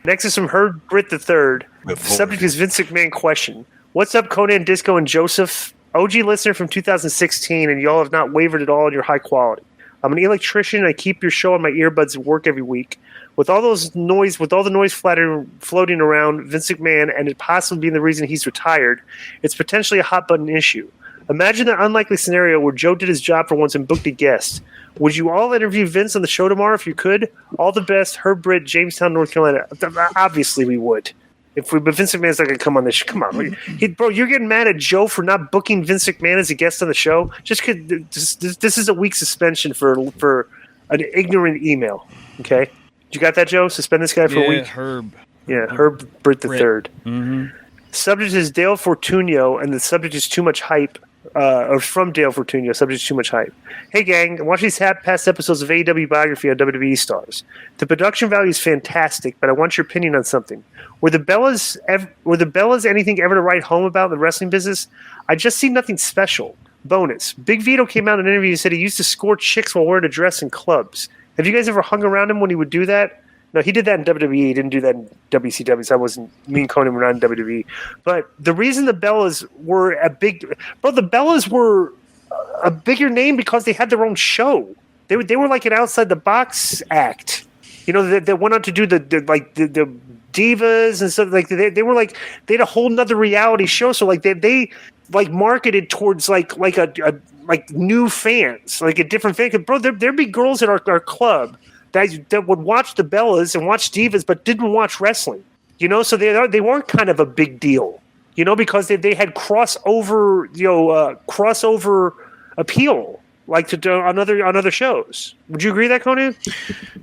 Next is from Herb Britt III. The subject is Vince McMahon question. What's up, Konnan, Disco, and Joseph? OG listener from 2016, and y'all have not wavered at all in your high quality. I'm an electrician, and I keep your show on my earbuds at work every week. With all the noise floating around Vince McMahon and it possibly being the reason he's retired, it's potentially a hot button issue. Imagine the unlikely scenario where Joe did his job for once and booked a guest. Would you all interview Vince on the show tomorrow if you could? All the best, Herb Britt, Jamestown, North Carolina. Obviously, we would. But Vince McMahon's not going to come on this show. Come on. Bro, you're getting mad at Joe for not booking Vince McMahon as a guest on the show? This is a week suspension for an ignorant email. Okay? You got that, Joe? Suspend this guy for a week? Herb. Yeah, Herb Britt III. Mm-hmm. Subject is Dale Fortunio, and the subject is too much hype. Or from Dale Fortunio, subject to too much hype. Hey gang, watch these past episodes of AEW Biography on WWE Stars. The production value is fantastic, but I want your opinion on something. Were the Bellas anything ever to write home about in the wrestling business? I just see nothing special. Bonus. Big Vito came out in an interview and said he used to score chicks while wearing a dress in clubs. Have you guys ever hung around him when he would do that? No, he did that in WWE. He didn't do that in WCW. So I wasn't. Me and Konnan were not in WWE. But the reason the Bellas were the Bellas were a bigger name because they had their own show. They were like an outside the box act. You know, they went on to do the divas and stuff. Like they were like they had a whole nother reality show. So like they marketed towards like new fans, like a different fan. Bro, there'd be girls at our club that would watch the Bellas and watch divas, but didn't watch wrestling. You know, so they weren't kind of a big deal. You know, because they had crossover appeal, like on other shows. Would you agree with that, Konnan?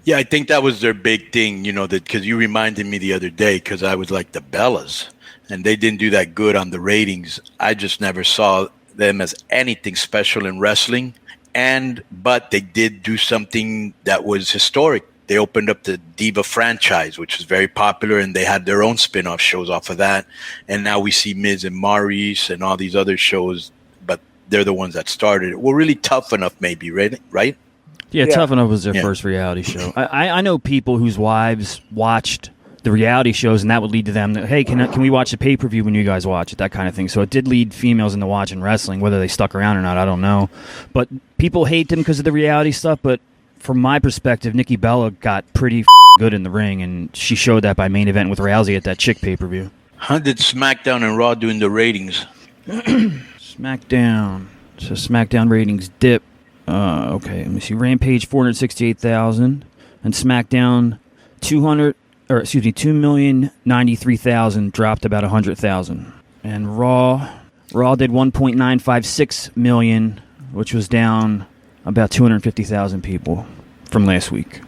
Yeah, I think that was their big thing. You know, that because you reminded me the other day because I was like the Bellas, and they didn't do that good on the ratings. I just never saw them as anything special in wrestling. But they did do something that was historic. They opened up the Diva franchise, which was very popular, and they had their own spin-off shows off of that. And now we see Miz and Maurice and all these other shows, but they're the ones that started it. We're really Tough Enough, maybe, right? Yeah, Tough Enough was their first reality show. I know people whose wives watched the reality shows, and that would lead to them, hey, can we watch the pay-per-view when you guys watch it, that kind of thing. So it did lead females into watching wrestling. Whether they stuck around or not, I don't know. But people hate them because of the reality stuff, but from my perspective, Nikki Bella got pretty good in the ring, and she showed that by main event with Rousey at that chick pay-per-view. How did SmackDown and Raw doing the ratings? SmackDown. So SmackDown ratings dip. Okay, let me see. Rampage 468,000, and SmackDown 2,093,000 dropped about 100,000. And Raw did 1.956 million, which was down about 250,000 people from last week.